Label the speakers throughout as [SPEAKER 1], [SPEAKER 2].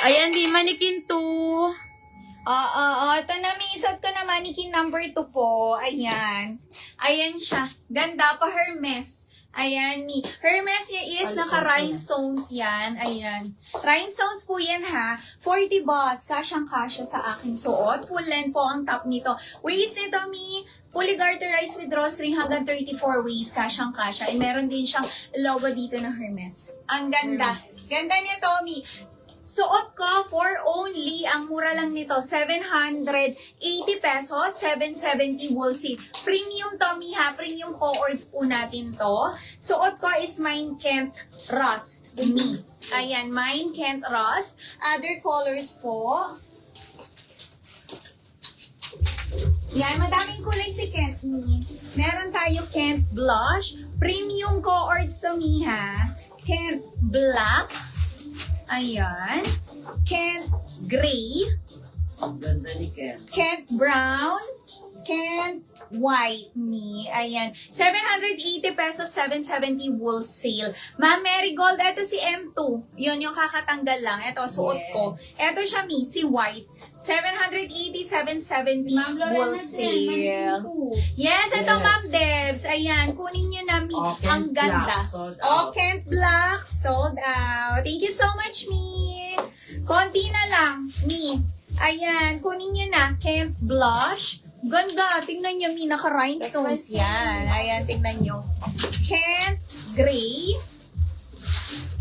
[SPEAKER 1] Ayan, di manikin 2.
[SPEAKER 2] Ito na, may isot ko na mannequin number 2 po. Ayan. Ayan siya. Ganda pa, Hermes. Ayan, ni Hermes niya is naka-rhinestones yan. Ayan. Rhinestones po yan ha. 40 boss. Kasyang-kasya sa aking suot. Full length po ang top nito. Waist nito, mi. Fully garterized with drawstring hanggang 34 waist. Kasyang-kasya. E meron din siyang logo dito na Hermes. Ang ganda. Ganda niya, Tommy. Suot ko for only, ang mura lang nito, 780 pesos, 770 wholesale. Premium Tommy ha, premium cohorts po natin to. Suot ko is Mine Kent Rust. Me. Ayan, Mine Kent Rust. Other colors po. Yan, madaming kulay si Kent Me. Meron tayo Kent Blush. Premium cohorts to me ha. Kent Black. Ayan. Kent Gray.
[SPEAKER 3] Ganda ni Ken.
[SPEAKER 2] Kent Brown. Kent White me. Ayan. 780 pesos, 770 wholesale. Ma'am Marigold, eto si M2. Yun yung kakatanggal lang. Eto, suot ko. Eto siya mi, si White. 780, 770 wholesale. Yes, ito Ma'am Debs. Ayan, kunin nyo na mi. Ang ganda. Kent Black, sold out. Thank you so much, mi. Konti na lang, mi. Ayan, kunin nyo na. Kent Blush. Ganda. Tingnan nyo, mi. Naka-rhinestones yan. Ayan, tingnan nyo. Kent Gray.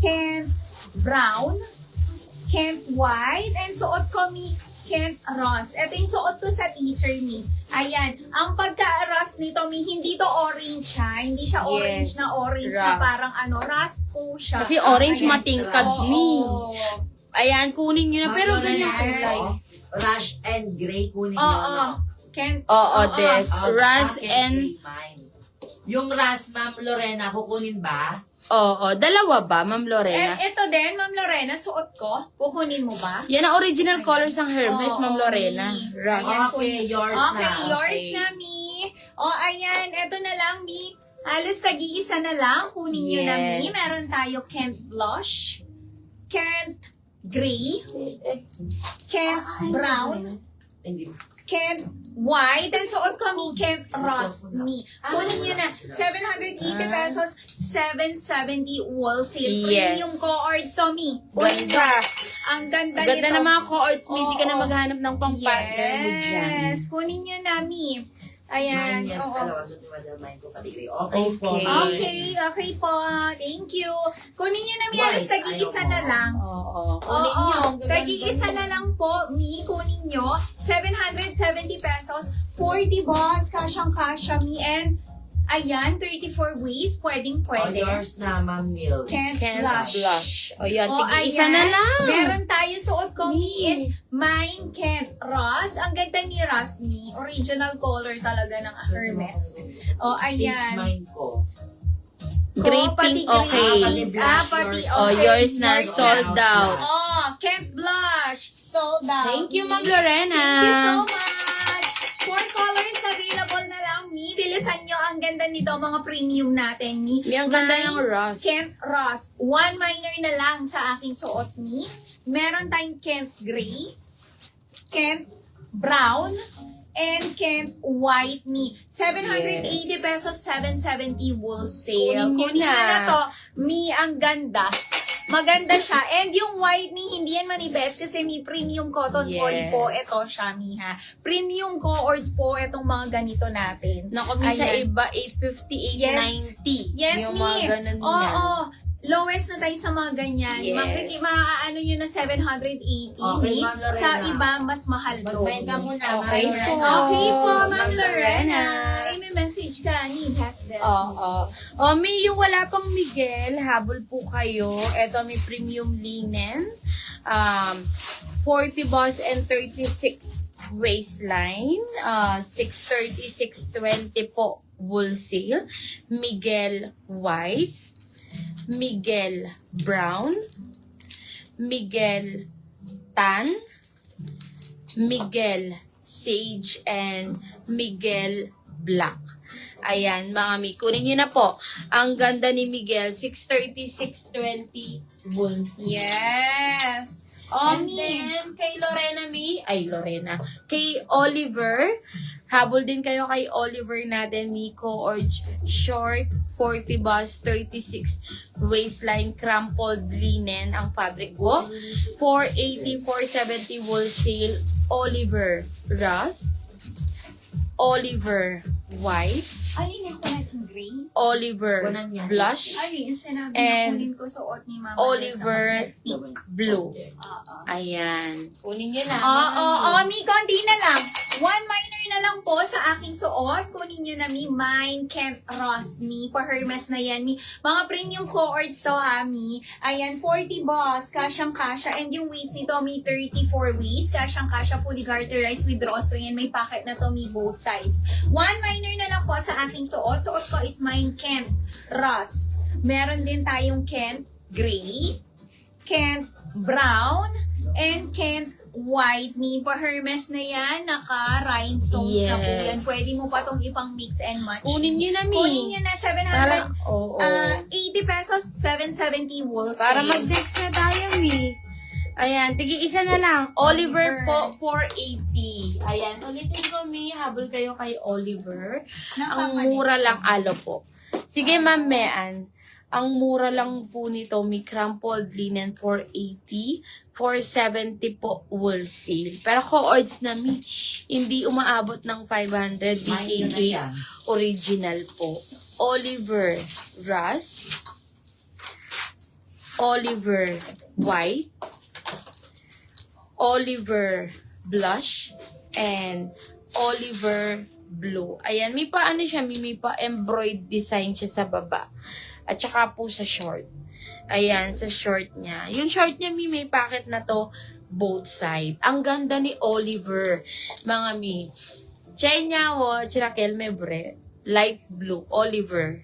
[SPEAKER 2] Kent Brown. Kent White. And suot ko, mi. Kent Rust. Ito yung suot ko sa teaser, mi. Ayan. Ang pagka-rust nito, mi, hindi to orange ha. Hindi siya orange na orange na parang ano, rust po siya.
[SPEAKER 1] Kasi orange
[SPEAKER 2] Ayan.
[SPEAKER 1] matingkad, mi. Ayan, kunin nyo na. Pero ganyan kulay.
[SPEAKER 3] Rush and gray kunin nyo.
[SPEAKER 2] Oo. Kent.
[SPEAKER 1] Oo, des. Ras
[SPEAKER 3] Akin,
[SPEAKER 1] and...
[SPEAKER 3] gray mine. Yung Ras, Ma'am Lorena, kukunin ba?
[SPEAKER 1] Oo, dalawa ba, Ma'am Lorena?
[SPEAKER 2] Ito din, Ma'am Lorena, suot ko. Kukunin mo ba?
[SPEAKER 1] Yan ang original colors ng Hermes,
[SPEAKER 2] Oo,
[SPEAKER 1] Ma'am Lorena.
[SPEAKER 2] mi.
[SPEAKER 1] Ras.
[SPEAKER 2] Ayan,
[SPEAKER 3] Okay, yours
[SPEAKER 2] Okay,
[SPEAKER 3] na.
[SPEAKER 2] yours
[SPEAKER 3] Okay.
[SPEAKER 2] na, mi. Ayan, ito na lang, mi. Halos tag-iisa na lang. Kunin nyo na, mi.
[SPEAKER 1] Yes.
[SPEAKER 2] Meron tayo Kent Blush, Kent Gray, Kent Brown,
[SPEAKER 3] Hindi.
[SPEAKER 2] Kent White, and suot ko mi, Kent Rust me. Kunin nyo na, 780 pesos, 770 wholesale.
[SPEAKER 1] Yes.
[SPEAKER 2] Premium cohorts to mi.
[SPEAKER 1] Ganda.
[SPEAKER 2] Ang ganda
[SPEAKER 1] Ganda
[SPEAKER 2] nito.
[SPEAKER 1] ng mga cohorts, mi. Hindi ka na
[SPEAKER 2] Oo.
[SPEAKER 1] maghanap ng pang-partner mo dyan.
[SPEAKER 2] Yes, kunin nyo na mi. Ayan.
[SPEAKER 3] Mine, yes,
[SPEAKER 2] oo.
[SPEAKER 3] dalawa. So, mine ko pati gray. Okay po.
[SPEAKER 1] Okay.
[SPEAKER 2] Okay po. Thank you. Kunin nyo na mi,
[SPEAKER 3] White,
[SPEAKER 2] alas tag-iisa
[SPEAKER 3] ayaw mo.
[SPEAKER 2] na lang.
[SPEAKER 1] Oo. Kunin
[SPEAKER 2] Oo,
[SPEAKER 1] nyo. Ang gaganda
[SPEAKER 2] tag-iisa
[SPEAKER 1] nyo.
[SPEAKER 2] na lang po, mi, kunin nyo. 770 pesos, 40 boss, kasyang-kasya, mi, and ayan, 34 ways,
[SPEAKER 3] Oh,
[SPEAKER 2] pwede.
[SPEAKER 3] yours na, Ma'am Neil.
[SPEAKER 2] Kent
[SPEAKER 1] Kent
[SPEAKER 2] Blush.
[SPEAKER 1] Blush. O yan,
[SPEAKER 2] O,
[SPEAKER 1] tig-isa
[SPEAKER 2] ayan,
[SPEAKER 1] na lang.
[SPEAKER 2] Meron tayo, suot ko, mi,
[SPEAKER 1] Mi.
[SPEAKER 2] is Mine Kent Rust. Ang ganda ni Rust, mi. Original color talaga ng Hermes. O,
[SPEAKER 3] Pink
[SPEAKER 2] ayan.
[SPEAKER 3] mine ko.
[SPEAKER 1] Gray
[SPEAKER 2] Ko, pati
[SPEAKER 1] pink,
[SPEAKER 2] gray.
[SPEAKER 1] okay.
[SPEAKER 3] Pati blush,
[SPEAKER 2] pati,
[SPEAKER 3] yours.
[SPEAKER 1] Oh,
[SPEAKER 2] okay.
[SPEAKER 1] yours na,
[SPEAKER 2] Yours
[SPEAKER 1] sold out.
[SPEAKER 2] Oh, Kent Blush. Sold out.
[SPEAKER 1] Thank you, Ma'am Lorena.
[SPEAKER 2] Thank you so much. 4 colors available na lang, mi. Bilisan nyo. Ang ganda nito, mga premium natin, mi.
[SPEAKER 1] Mi, ang ganda
[SPEAKER 2] Mine
[SPEAKER 1] ng Rust.
[SPEAKER 2] Kent Rust. One minor na lang sa aking suot, mi. Meron tayong Kent Gray, Kent Brown, and Kent White, mi. 780 pesos, 770 wholesale.
[SPEAKER 1] Kunin nyo
[SPEAKER 2] Kunin nyo
[SPEAKER 1] na.
[SPEAKER 2] na to. Mi, ang ganda. Maganda siya. And yung white ni, hindi yan manibes kasi may premium cotton
[SPEAKER 1] Yes.
[SPEAKER 2] wool po. Ito siya, mi, ha. Premium cohorts po itong mga ganito natin.
[SPEAKER 1] Naku, mi, sa
[SPEAKER 2] Ayan.
[SPEAKER 1] iba, 850,
[SPEAKER 2] Yes.
[SPEAKER 1] 890.
[SPEAKER 2] Yes,
[SPEAKER 1] yung
[SPEAKER 2] mi.
[SPEAKER 1] mga ganun
[SPEAKER 2] Oo.
[SPEAKER 1] niya.
[SPEAKER 2] Lowest na tayo sa mga ganyan.
[SPEAKER 1] Yes.
[SPEAKER 2] Maaano nyo na 780,
[SPEAKER 3] Okay,
[SPEAKER 2] mi.
[SPEAKER 3] Ma'am Lorena.
[SPEAKER 2] Sa iba, mas mahal to.
[SPEAKER 3] Mag-bend ka muna,
[SPEAKER 1] Okay
[SPEAKER 3] Ma'am
[SPEAKER 1] po.
[SPEAKER 3] Lorena.
[SPEAKER 2] Okay po, Ma'am
[SPEAKER 3] Ma'am
[SPEAKER 2] Lorena. Ay, may message ka. Need has this.
[SPEAKER 1] Oo. O, may yung wala pang Miguel, habol po kayo. Ito, may premium linen. 40 boss and 36 waistline. 630, 620 po wholesale. Miguel White. Miguel Brown. Miguel Tan. Miguel Sage, and Miguel Black. Ayan, mga mi. Kunin nyo na po. Ang ganda ni Miguel. 630, 620 wholesale.
[SPEAKER 2] Yes.
[SPEAKER 1] And
[SPEAKER 2] Mi.
[SPEAKER 1] then, kay kay Oliver, habol din kayo kay Oliver natin, Miko, or short, 40 bust, 36 waistline, crumpled linen ang fabric ko. 480, 470 wholesale, Oliver Rust, Oliver White,
[SPEAKER 2] Alin yung natin gray?
[SPEAKER 1] Oliver
[SPEAKER 3] Walang yan.
[SPEAKER 1] Blush,
[SPEAKER 2] Alin yung sinabi
[SPEAKER 1] And
[SPEAKER 2] na kunin ko suot ni Mama.
[SPEAKER 1] Oliver
[SPEAKER 2] Pink.
[SPEAKER 1] Blue.
[SPEAKER 2] Oo.
[SPEAKER 1] Ayan. Kunin nyo na.
[SPEAKER 2] Oo, Mi, konti na lang. One minor na lang po sa aking suot. Kunin nyo na, Mi. Mine, Kent Ross, Mi. Pa-Hermes na yan, Mi. Mga premium cohorts to, ha, Mi. Ayan, 40 boss. Kasyang-kasya. And yung waist nito, Mi, 34 waist. Kasyang-kasya, fully garterized with drawstring. May pocket na to, Mi, both sides. One minor na lang po sa aking suot. Suot ko is mine, Kent Rust. Meron din tayong Kent Gray, Kent Brown, and Kent White. Mi, pa-Hermes na yan. Naka-rhinestones na po yan.
[SPEAKER 1] Yes.
[SPEAKER 2] Pwede mo pa itong ipang-mix and match.
[SPEAKER 1] Kunin nyo na, Mi.
[SPEAKER 2] Kunin nyo na, 700.
[SPEAKER 1] Para, oo.
[SPEAKER 2] 80 pesos, 770 wholesale.
[SPEAKER 1] Para mag-dex na tayo, Mi. Ayan, tigi-isa na lang. Oliver po, 480. Ayan, ulitin ko, Mi. Habol kayo kay Oliver. Ang mura lang, alo po. Sige, Ma'am Mean. Ang mura lang po nito, Mi, crumpled linen, 480. 470 po wholesale. Pero co-ords na, Mi. Hindi umaabot ng 500. DKJ original po. Oliver Rust. Oliver White. Oliver Blush, and Oliver Blue. Ayan, may pa ano siya, may pa embroidered design siya sa baba. At saka po sa short. Ayan, sa short niya. Yung short niya, may pocket na to both side. Ang ganda ni Oliver, mga mi. Chay niya, Chirakel Mebre, light blue, Oliver.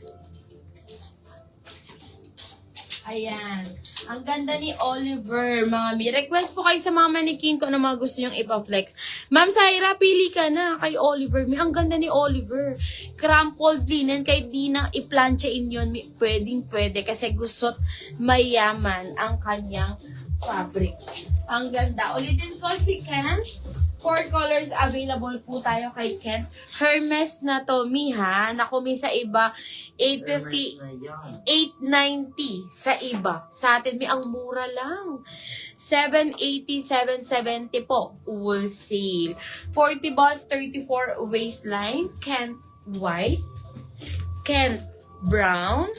[SPEAKER 1] Ayan. Ang ganda ni Oliver, mga mi. Request po kayo sa mga manikin ko na mga gusto nyong ipa-flex. Ma'am Zaira, pili ka na kay Oliver. Mi, ang ganda ni Oliver. Crumpled linen, kahit di na i-planchain yun, mi, pwede. Kasi gusto't mayaman ang kanyang fabric. Ang ganda. Ulitin po si Kent. 4 colors available po tayo kay Kent. Hermes na to, mi, ha? Naku, mi, sa iba, 850, 890 sa iba. Sa atin, mi, ang mura lang. 780, 770 po. Wholesale. 40 balls, 34 waistline. Kent White. Kent Brown.